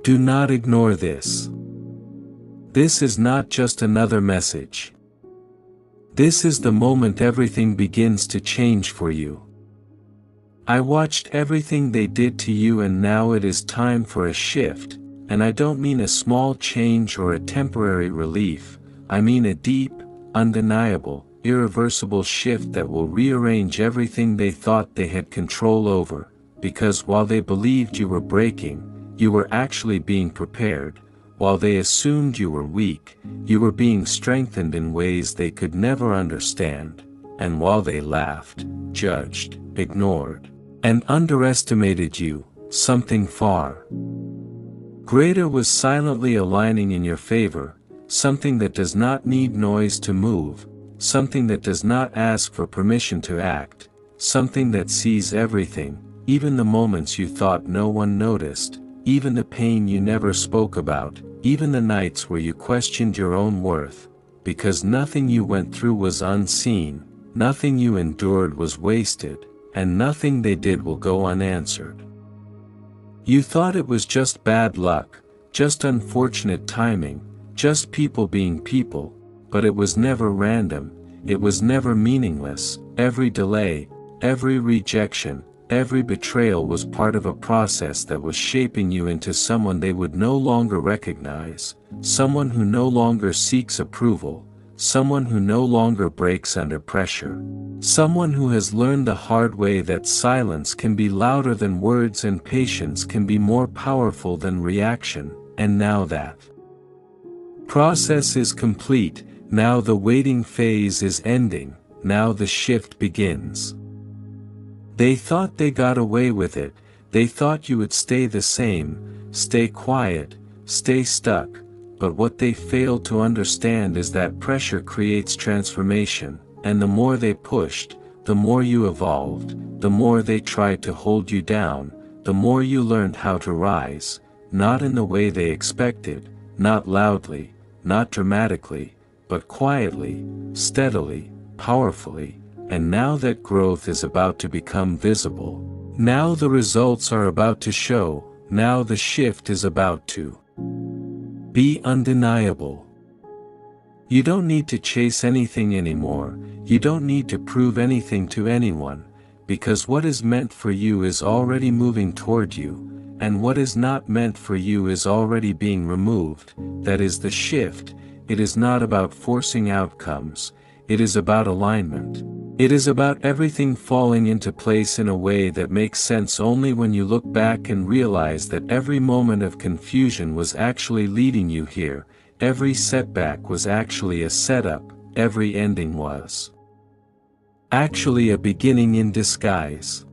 Do not ignore this. This is not just another message. This is the moment everything begins to change for you. I watched everything they did to you, and now it is time for a shift, and I don't mean a small change or a temporary relief. I mean a deep, undeniable, irreversible shift that will rearrange everything they thought they had control over, because while they believed you were breaking, you were actually being prepared. While they assumed you were weak, you were being strengthened in ways they could never understand, and while they laughed, judged, ignored, and underestimated you, something far greater was silently aligning in your favor, something that does not need noise to move, something that does not ask for permission to act, something that sees everything, even the moments you thought no one noticed, even the pain you never spoke about, even the nights where you questioned your own worth, because nothing you went through was unseen, nothing you endured was wasted, and nothing they did will go unanswered. You thought it was just bad luck, just unfortunate timing, just people being people, but it was never random, it was never meaningless. Every delay, every rejection, every betrayal was part of a process that was shaping you into someone they would no longer recognize, someone who no longer seeks approval, someone who no longer breaks under pressure, someone who has learned the hard way that silence can be louder than words and patience can be more powerful than reaction. And now that process is complete, now the waiting phase is ending, now the shift begins. They thought they got away with it, they thought you would stay the same, stay quiet, stay stuck, but what they failed to understand is that pressure creates transformation, and the more they pushed, the more you evolved, the more they tried to hold you down, the more you learned how to rise, not in the way they expected, not loudly, not dramatically, but quietly, steadily, powerfully. And now that growth is about to become visible, now the results are about to show, now the shift is about to be undeniable. You don't need to chase anything anymore, you don't need to prove anything to anyone, because what is meant for you is already moving toward you, and what is not meant for you is already being removed. That is the shift. It is not about forcing outcomes, it is about alignment. It is about everything falling into place in a way that makes sense only when you look back and realize that every moment of confusion was actually leading you here, every setback was actually a setup, every ending was actually a beginning in disguise.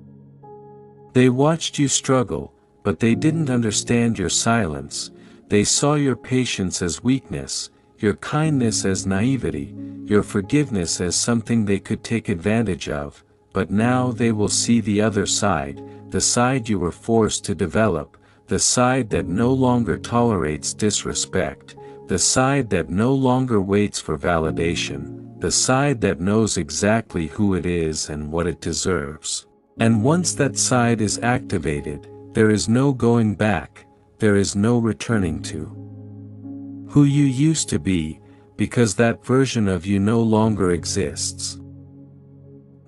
They watched you struggle, but they didn't understand your silence. They saw your patience as weakness, your kindness as naivety, your forgiveness as something they could take advantage of, but now they will see the other side, the side you were forced to develop, the side that no longer tolerates disrespect, the side that no longer waits for validation, the side that knows exactly who it is and what it deserves. And once that side is activated, there is no going back, there is no returning to who you used to be, because that version of you no longer exists.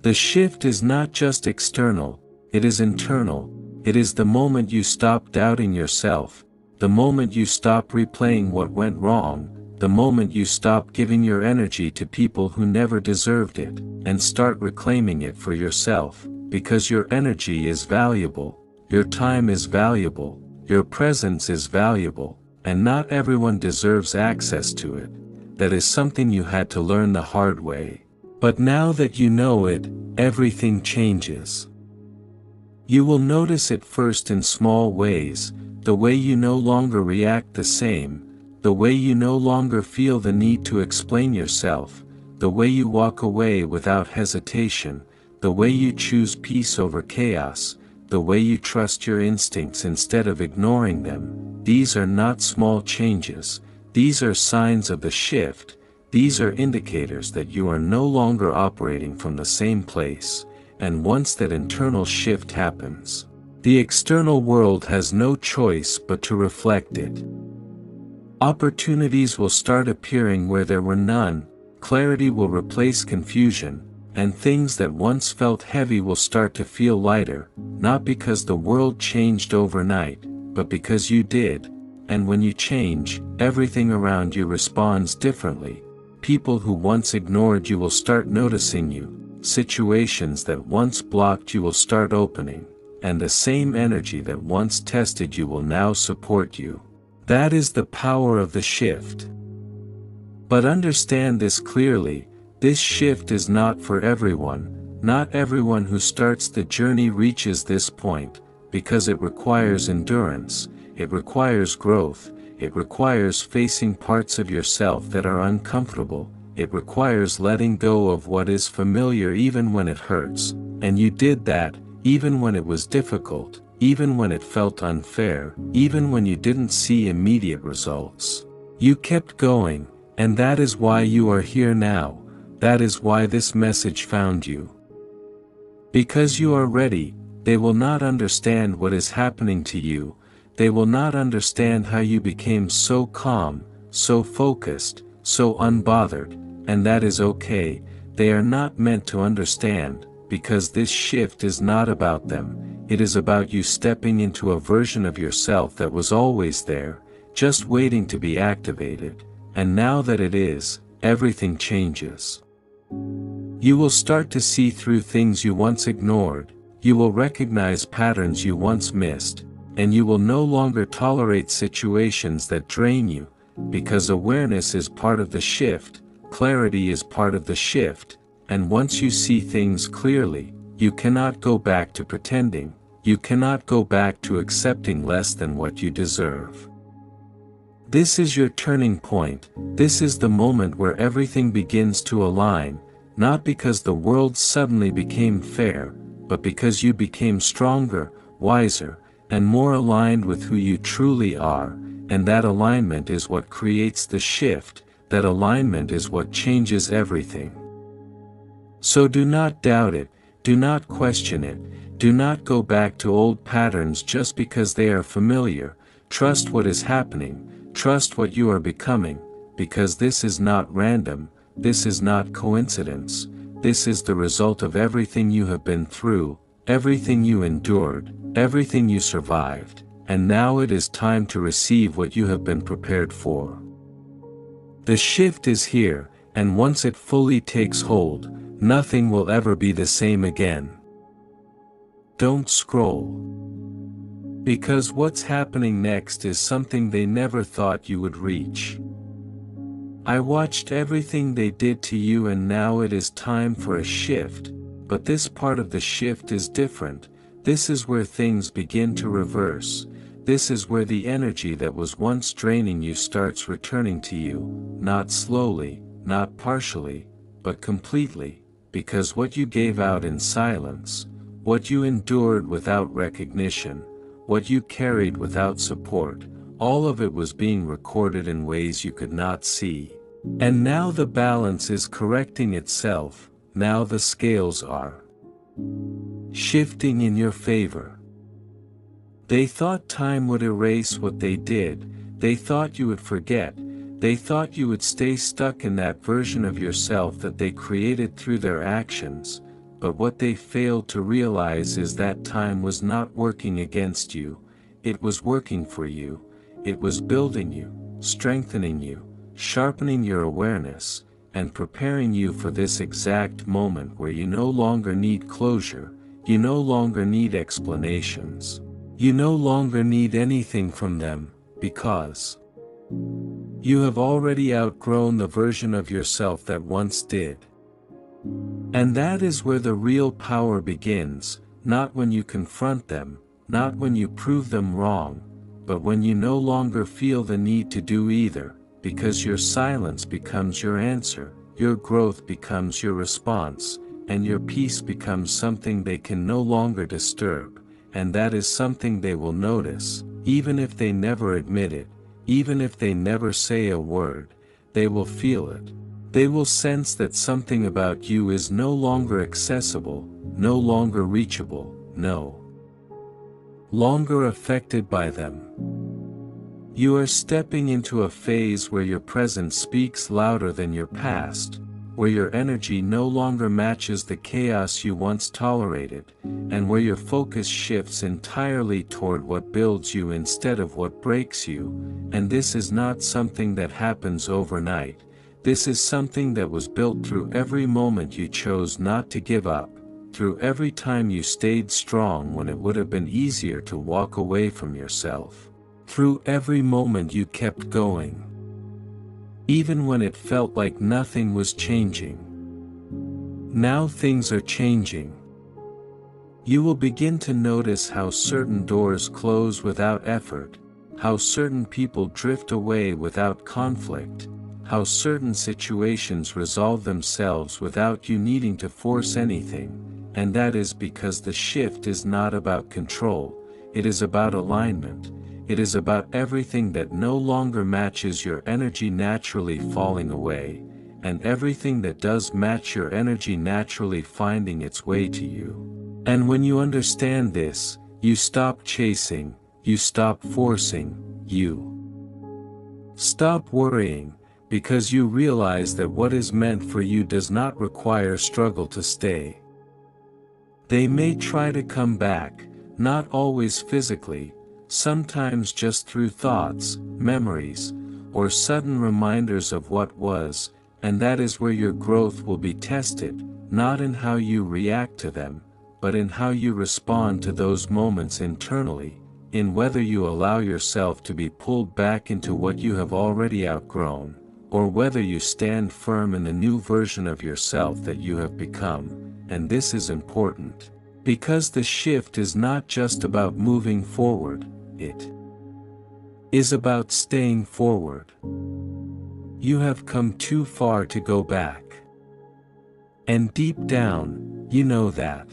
The shift is not just external, it is internal. It is the moment you stop doubting yourself, the moment you stop replaying what went wrong, the moment you stop giving your energy to people who never deserved it, and start reclaiming it for yourself, because your energy is valuable, your time is valuable, your presence is valuable, and not everyone deserves access to it. That is something you had to learn the hard way. But now that you know it, everything changes. You will notice it first in small ways, the way you no longer react the same, the way you no longer feel the need to explain yourself, the way you walk away without hesitation, the way you choose peace over chaos, the way you trust your instincts instead of ignoring them. These are not small changes, these are signs of the shift, these are indicators that you are no longer operating from the same place, and once that internal shift happens, The external world has no choice but to reflect it. Opportunities will start appearing where there were none, clarity will replace confusion, and things that once felt heavy will start to feel lighter, not because the world changed overnight, but because you did. And when you change, everything around you responds differently. People who once ignored you will start noticing you, situations that once blocked you will start opening, and the same energy that once tested you will now support you. That is the power of the shift. But understand this clearly, this shift is not for everyone. Not everyone who starts the journey reaches this point, because it requires endurance, it requires growth, it requires facing parts of yourself that are uncomfortable, it requires letting go of what is familiar even when it hurts, and you did that, even when it was difficult, even when it felt unfair, even when you didn't see immediate results. You kept going, and that is why you are here now, that is why this message found you. Because you are ready, they will not understand what is happening to you, they will not understand how you became so calm, so focused, so unbothered, and that is okay, they are not meant to understand, because this shift is not about them, it is about you stepping into a version of yourself that was always there, just waiting to be activated, and now that it is, everything changes. You will start to see through things you once ignored, you will recognize patterns you once missed, and you will no longer tolerate situations that drain you, because awareness is part of the shift, clarity is part of the shift, and once you see things clearly, you cannot go back to pretending, you cannot go back to accepting less than what you deserve. This is your turning point, this is the moment where everything begins to align, not because the world suddenly became fair, but because you became stronger, wiser, and more aligned with who you truly are, and that alignment is what creates the shift, that alignment is what changes everything. So do not doubt it, do not question it, do not go back to old patterns just because they are familiar, trust what is happening, trust what you are becoming, because this is not random, this is not coincidence, this is the result of everything you have been through, everything you endured, everything you survived, and now it is time to receive what you have been prepared for. The shift is here, and once it fully takes hold, nothing will ever be the same again. Don't scroll. Because what's happening next is something they never thought you would reach. I watched everything they did to you and now it is time for a shift, but this part of the shift is different, this is where things begin to reverse, this is where the energy that was once draining you starts returning to you, not slowly, not partially, but completely, because what you gave out in silence, what you endured without recognition, what you carried without support, all of it was being recorded in ways you could not see. And now the balance is correcting itself, now the scales are shifting in your favor. They thought time would erase what they did, they thought you would forget, they thought you would stay stuck in that version of yourself that they created through their actions, but what they failed to realize is that time was not working against you, it was working for you, it was building you, strengthening you, sharpening your awareness, and preparing you for this exact moment where you no longer need closure, you no longer need explanations, you no longer need anything from them, because you have already outgrown the version of yourself that once did. And that is where the real power begins, not when you confront them, not when you prove them wrong, but when you no longer feel the need to do either, because your silence becomes your answer, your growth becomes your response, and your peace becomes something they can no longer disturb, and that is something they will notice, even if they never admit it, even if they never say a word, they will feel it. They will sense that something about you is no longer accessible, no longer reachable, no longer affected by them. You are stepping into a phase where your present speaks louder than your past, where your energy no longer matches the chaos you once tolerated, and where your focus shifts entirely toward what builds you instead of what breaks you. And this is not something that happens overnight. This is something that was built through every moment you chose not to give up, through every time you stayed strong when it would have been easier to walk away from yourself, through every moment you kept going, even when it felt like nothing was changing. Now things are changing. You will begin to notice how certain doors close without effort, how certain people drift away without conflict, how certain situations resolve themselves without you needing to force anything, and that is because the shift is not about control, it is about alignment. It is about everything that no longer matches your energy naturally falling away, and everything that does match your energy naturally finding its way to you. And when you understand this, you stop chasing, you stop forcing, you stop worrying, because you realize that what is meant for you does not require struggle to stay. They may try to come back, not always physically, sometimes just through thoughts, memories, or sudden reminders of what was, and that is where your growth will be tested, not in how you react to them, but in how you respond to those moments internally, in whether you allow yourself to be pulled back into what you have already outgrown, or whether you stand firm in the new version of yourself that you have become. And this is important, because the shift is not just about moving forward, it is about staying forward. You have come too far to go back. And deep down, you know that.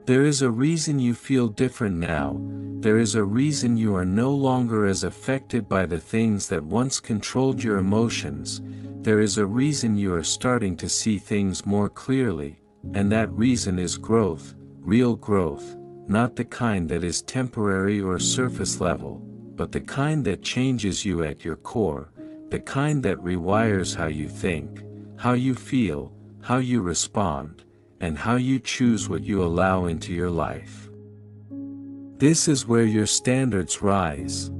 There is a reason you feel different now, there is a reason you are no longer as affected by the things that once controlled your emotions, there is a reason you are starting to see things more clearly, and that reason is growth, real growth. Not the kind that is temporary or surface level, but the kind that changes you at your core, the kind that rewires how you think, how you feel, how you respond, and how you choose what you allow into your life. This is where your standards rise.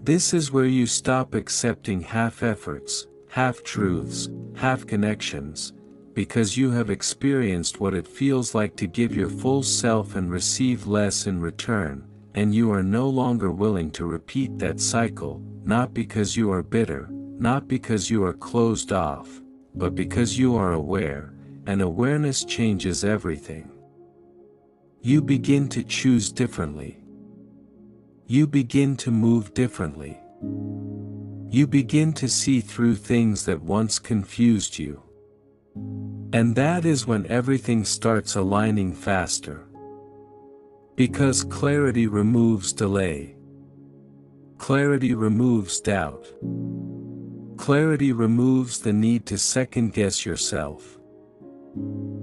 This is where you stop accepting half-efforts, half-truths, half-connections, because you have experienced what it feels like to give your full self and receive less in return, and you are no longer willing to repeat that cycle, not because you are bitter, not because you are closed off, but because you are aware, and awareness changes everything. You begin to choose differently. You begin to move differently. You begin to see through things that once confused you. And that is when everything starts aligning faster. Because clarity removes delay. Clarity removes doubt. Clarity removes the need to second-guess yourself.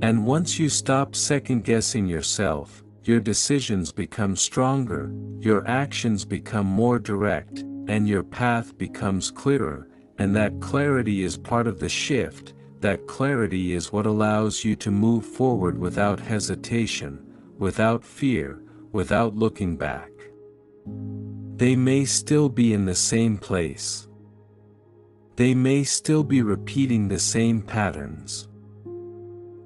And once you stop second-guessing yourself, your decisions become stronger, your actions become more direct, and your path becomes clearer, and that clarity is part of the shift. That clarity is what allows you to move forward without hesitation, without fear, without looking back. They may still be in the same place. They may still be repeating the same patterns.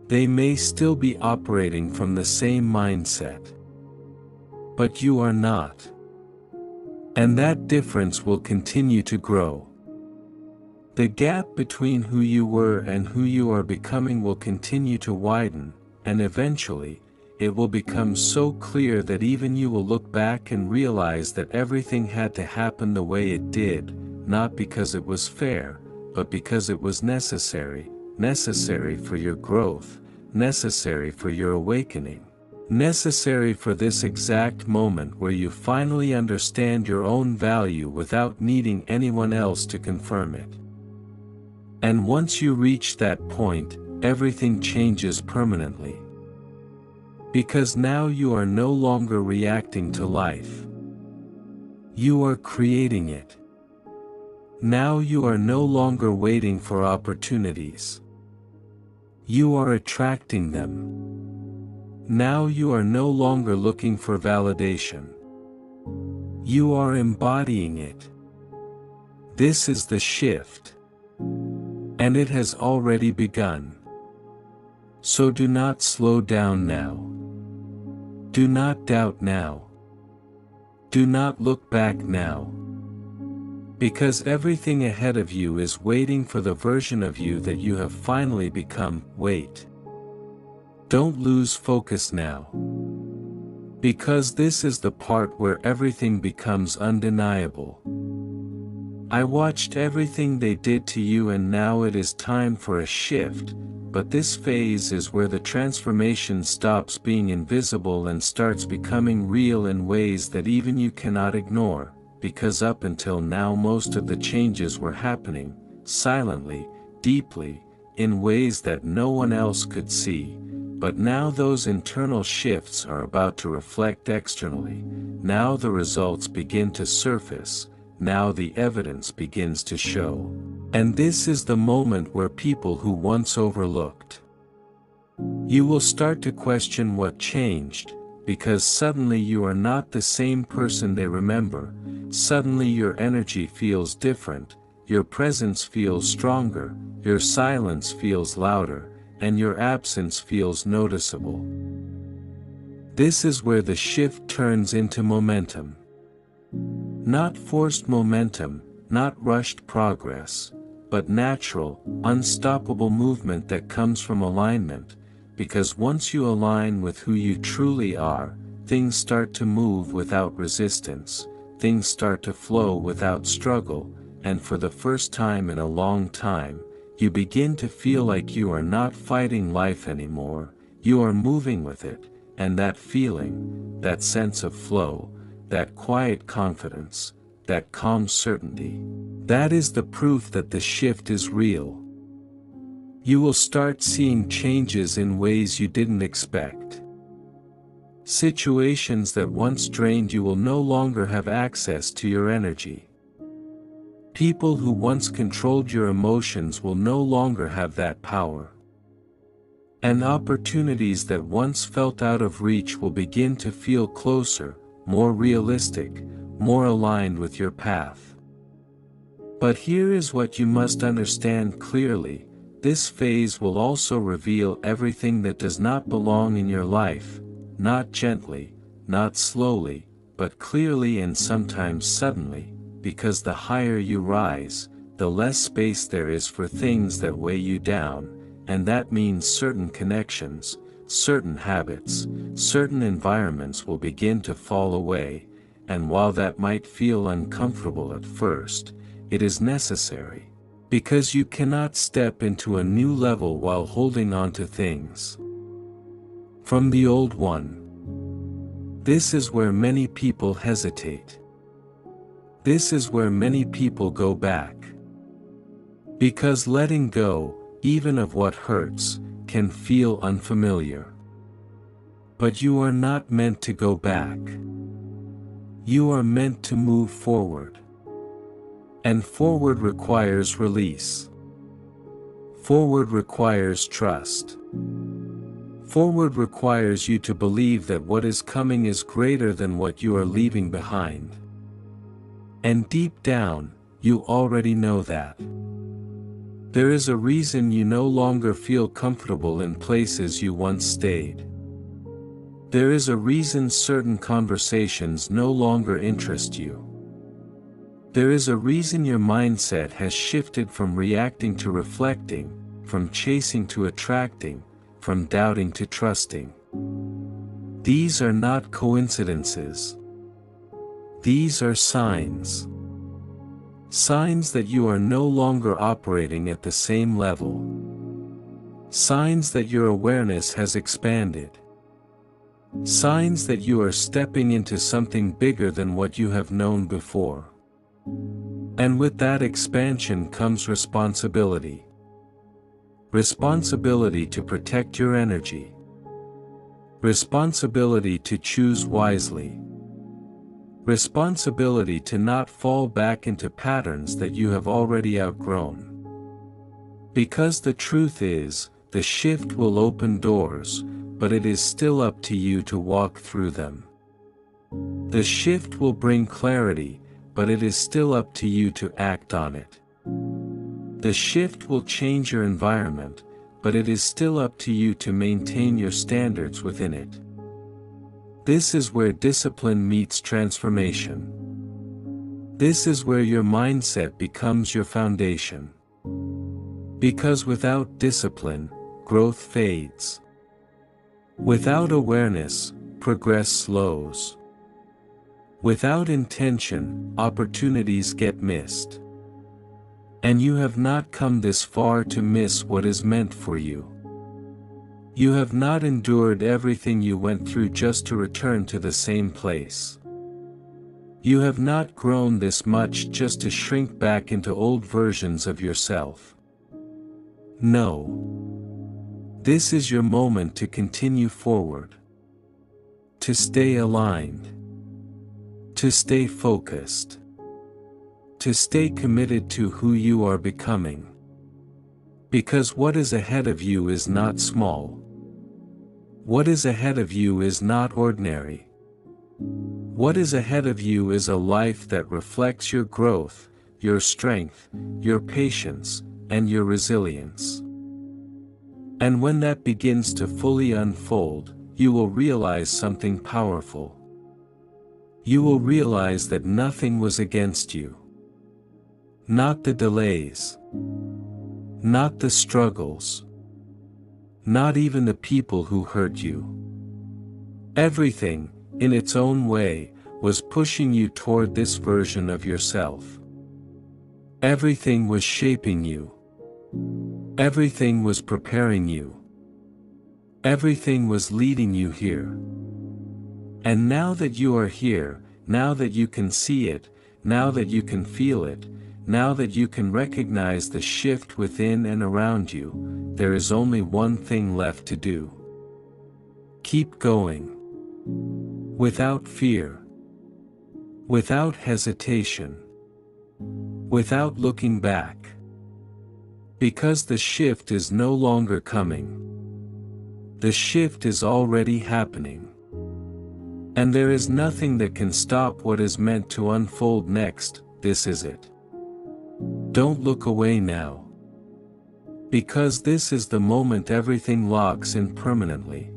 They may still be operating from the same mindset. But you are not. And that difference will continue to grow. The gap between who you were and who you are becoming will continue to widen, and eventually, it will become so clear that even you will look back and realize that everything had to happen the way it did, not because it was fair, but because it was necessary, necessary for your growth, necessary for your awakening, necessary for this exact moment where you finally understand your own value without needing anyone else to confirm it. And once you reach that point, everything changes permanently. Because now you are no longer reacting to life. You are creating it. Now you are no longer waiting for opportunities. You are attracting them. Now you are no longer looking for validation. You are embodying it. This is the shift. And it has already begun. So do not slow down now. Do not doubt now. Do not look back now. Because everything ahead of you is waiting for the version of you that you have finally become. Wait. Don't lose focus now. Because this is the part where everything becomes undeniable. I watched everything they did to you, and now it is time for a shift, but this phase is where the transformation stops being invisible and starts becoming real in ways that even you cannot ignore, because up until now most of the changes were happening, silently, deeply, in ways that no one else could see. But now those internal shifts are about to reflect externally. Now the results begin to surface. Now the evidence begins to show. And this is the moment where people who once overlooked you will start to question what changed, because suddenly you are not the same person they remember. Suddenly your energy feels different, your presence feels stronger, your silence feels louder, and your absence feels noticeable. This is where the shift turns into momentum. Not forced momentum, not rushed progress, but natural, unstoppable movement that comes from alignment, because once you align with who you truly are, things start to move without resistance, things start to flow without struggle, and for the first time in a long time, you begin to feel like you are not fighting life anymore, you are moving with it, and that feeling, that sense of flow, that quiet confidence, that calm certainty, that is the proof that the shift is real. You will start seeing changes in ways you didn't expect. Situations that once drained you will no longer have access to your energy. People who once controlled your emotions will no longer have that power. And opportunities that once felt out of reach will begin to feel closer, more realistic, more aligned with your path. But here is what you must understand clearly: this phase will also reveal everything that does not belong in your life, not gently, not slowly, but clearly and sometimes suddenly, because the higher you rise, the less space there is for things that weigh you down, and that means certain connections, certain habits, certain environments will begin to fall away, and while that might feel uncomfortable at first, it is necessary. Because you cannot step into a new level while holding on to things from the old one. This is where many people hesitate. This is where many people go back. Because letting go, even of what hurts, can feel unfamiliar. But you are not meant to go back. You are meant to move forward. And forward requires release. Forward requires trust. Forward requires you to believe that what is coming is greater than what you are leaving behind. And deep down, you already know that. There is a reason you no longer feel comfortable in places you once stayed. There is a reason certain conversations no longer interest you. There is a reason your mindset has shifted from reacting to reflecting, from chasing to attracting, from doubting to trusting. These are not coincidences. These are signs. Signs that you are no longer operating at the same level. Signs that your awareness has expanded. Signs that you are stepping into something bigger than what you have known before. And with that expansion comes responsibility. Responsibility to protect your energy. Responsibility to choose wisely. Responsibility to not fall back into patterns that you have already outgrown. Because the truth is, the shift will open doors, but it is still up to you to walk through them. The shift will bring clarity, but it is still up to you to act on it. The shift will change your environment, but it is still up to you to maintain your standards within it. This is where discipline meets transformation. This is where your mindset becomes your foundation. Because without discipline, growth fades. Without awareness, progress slows. Without intention, opportunities get missed. And you have not come this far to miss what is meant for you. You have not endured everything you went through just to return to the same place. You have not grown this much just to shrink back into old versions of yourself. No. This is your moment to continue forward. To stay aligned. To stay focused. To stay committed to who you are becoming. Because what is ahead of you is not small. What is ahead of you is not ordinary. What is ahead of you is a life that reflects your growth, your strength, your patience, and your resilience. And when that begins to fully unfold, you will realize something powerful. You will realize that nothing was against you. Not the delays. Not the struggles. Not even the people who hurt you. Everything, in its own way, was pushing you toward this version of yourself. Everything was shaping you. Everything was preparing you. Everything was leading you here. And now that you are here, now that you can see it, now that you can feel it, now that you can recognize the shift within and around you, there is only one thing left to do. Keep going. Without fear. Without hesitation. Without looking back. Because the shift is no longer coming. The shift is already happening. And there is nothing that can stop what is meant to unfold next. This is it. Don't look away now. Because this is the moment everything locks in permanently.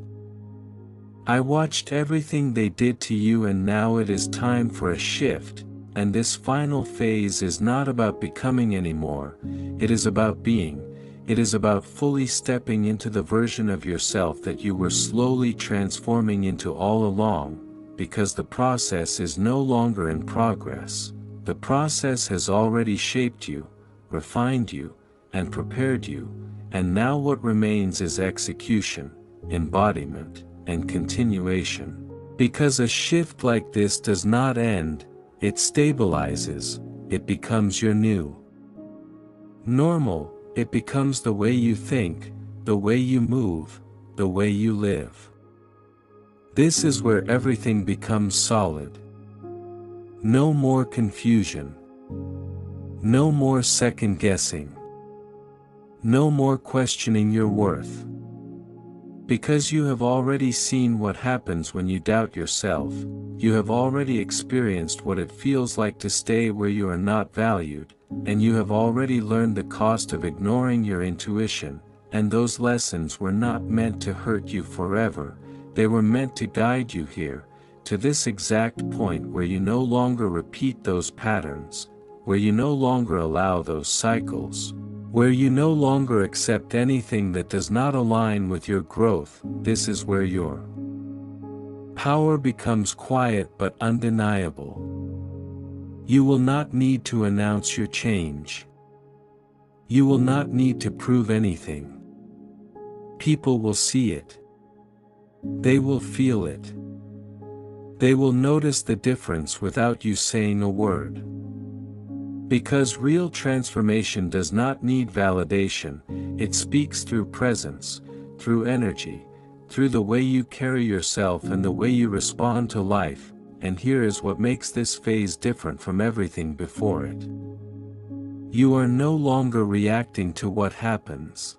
I watched everything they did to you, and now it is time for a shift, and this final phase is not about becoming anymore, it is about being. It is about fully stepping into the version of yourself that you were slowly transforming into all along, because the process is no longer in progress. The process has already shaped you, refined you, and prepared you, and now what remains is execution, embodiment, and continuation. Because a shift like this does not end, it stabilizes, it becomes your new normal, it becomes the way you think, the way you move, the way you live. This is where everything becomes solid. No more confusion. No more second guessing. No more questioning your worth. Because you have already seen what happens when you doubt yourself, you have already experienced what it feels like to stay where you are not valued, and you have already learned the cost of ignoring your intuition, and those lessons were not meant to hurt you forever, they were meant to guide you here, to this exact point where you no longer repeat those patterns, where you no longer allow those cycles, where you no longer accept anything that does not align with your growth. This is where your power becomes quiet but undeniable. You will not need to announce your change. You will not need to prove anything. People will see it. They will feel it. They will notice the difference without you saying a word. Because real transformation does not need validation, it speaks through presence, through energy, through the way you carry yourself and the way you respond to life, and here is what makes this phase different from everything before it. You are no longer reacting to what happens.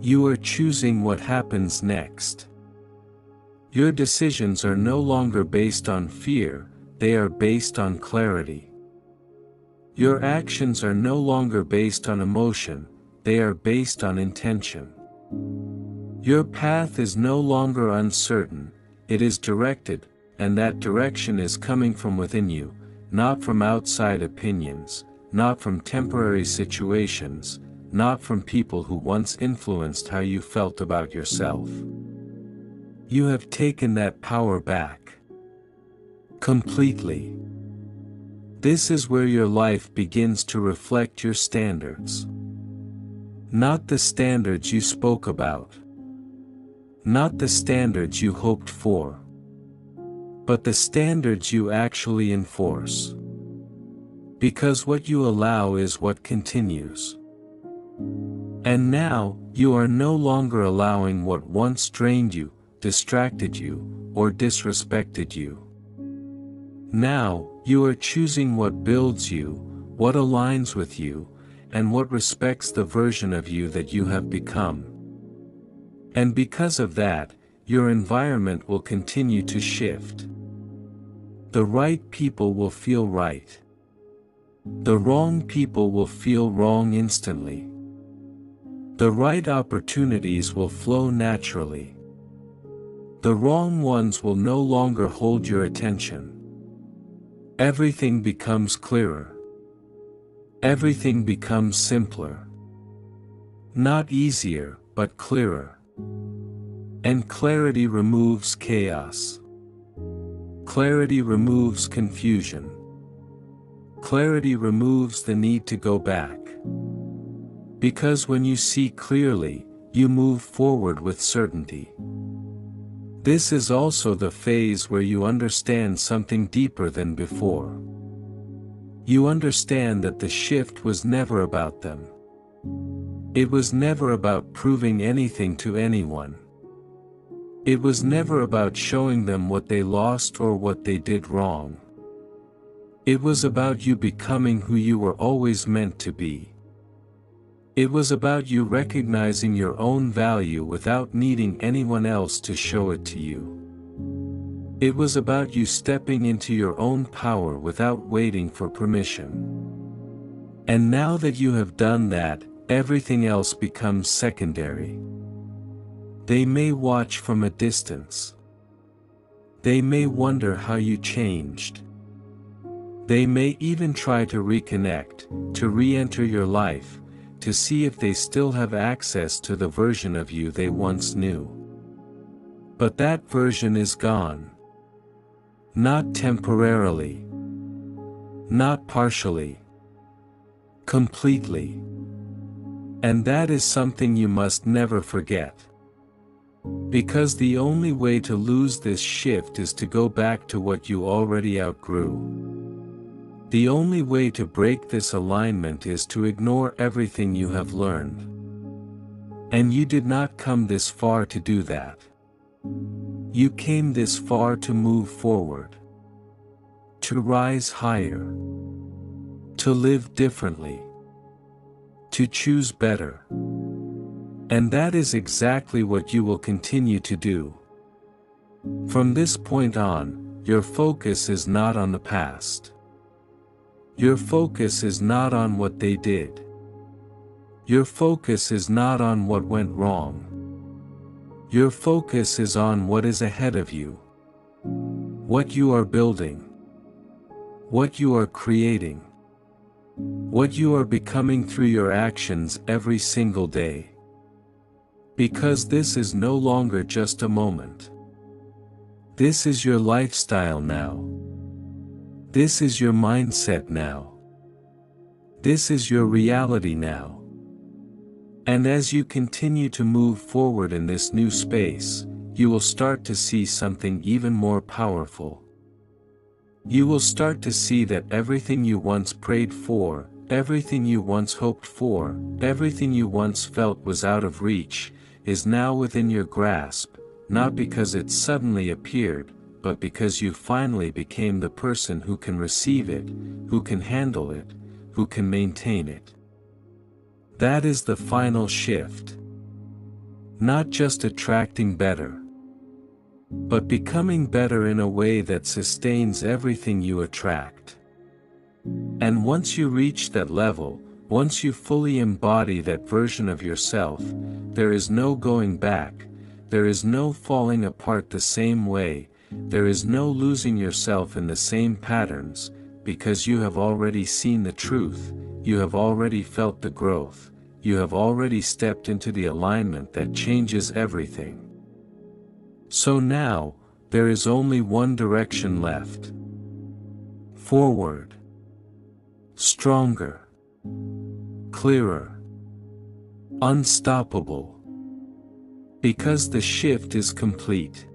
You are choosing what happens next. Your decisions are no longer based on fear, they are based on clarity. Your actions are no longer based on emotion, they are based on intention. Your path is no longer uncertain, it is directed, and that direction is coming from within you, not from outside opinions, not from temporary situations, not from people who once influenced how you felt about yourself. You have taken that power back. Completely. This is where your life begins to reflect your standards. Not the standards you spoke about. Not the standards you hoped for. But the standards you actually enforce. Because what you allow is what continues. And now, you are no longer allowing what once drained you, distracted you, or disrespected you. Now, you are choosing what builds you, what aligns with you, and what respects the version of you that you have become. And because of that, your environment will continue to shift. The right people will feel right. The wrong people will feel wrong instantly. The right opportunities will flow naturally. The wrong ones will no longer hold your attention. Everything becomes clearer. Everything becomes simpler. Not easier, but clearer. And clarity removes chaos. Clarity removes confusion. Clarity removes the need to go back. Because when you see clearly, you move forward with certainty. This is also the phase where you understand something deeper than before. You understand that the shift was never about them. It was never about proving anything to anyone. It was never about showing them what they lost or what they did wrong. It was about you becoming who you were always meant to be. It was about you recognizing your own value without needing anyone else to show it to you. It was about you stepping into your own power without waiting for permission. And now that you have done that, everything else becomes secondary. They may watch from a distance. They may wonder how you changed. They may even try to reconnect, to re-enter your life, to see if they still have access to the version of you they once knew. But that version is gone. Not temporarily. Not partially. Completely. And that is something you must never forget. Because the only way to lose this shift is to go back to what you already outgrew. The only way to break this alignment is to ignore everything you have learned. And you did not come this far to do that. You came this far to move forward. To rise higher. To live differently. To choose better. And that is exactly what you will continue to do. From this point on, your focus is not on the past. Your focus is not on what they did. Your focus is not on what went wrong. Your focus is on what is ahead of you. What you are building. What you are creating. What you are becoming through your actions every single day. Because this is no longer just a moment. This is your lifestyle now. This is your mindset now. This is your reality now. And as you continue to move forward in this new space, you will start to see something even more powerful. You will start to see that everything you once prayed for, everything you once hoped for, everything you once felt was out of reach, is now within your grasp, not because it suddenly appeared, but because you finally became the person who can receive it, who can handle it, who can maintain it. That is the final shift. Not just attracting better, but becoming better in a way that sustains everything you attract. And once you reach that level, once you fully embody that version of yourself, there is no going back, there is no falling apart the same way, there is no losing yourself in the same patterns, because you have already seen the truth, you have already felt the growth, you have already stepped into the alignment that changes everything. So now, there is only one direction left. Forward. Stronger. Clearer. Unstoppable. Because the shift is complete.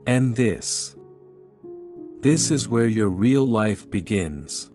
And this is where your real life begins.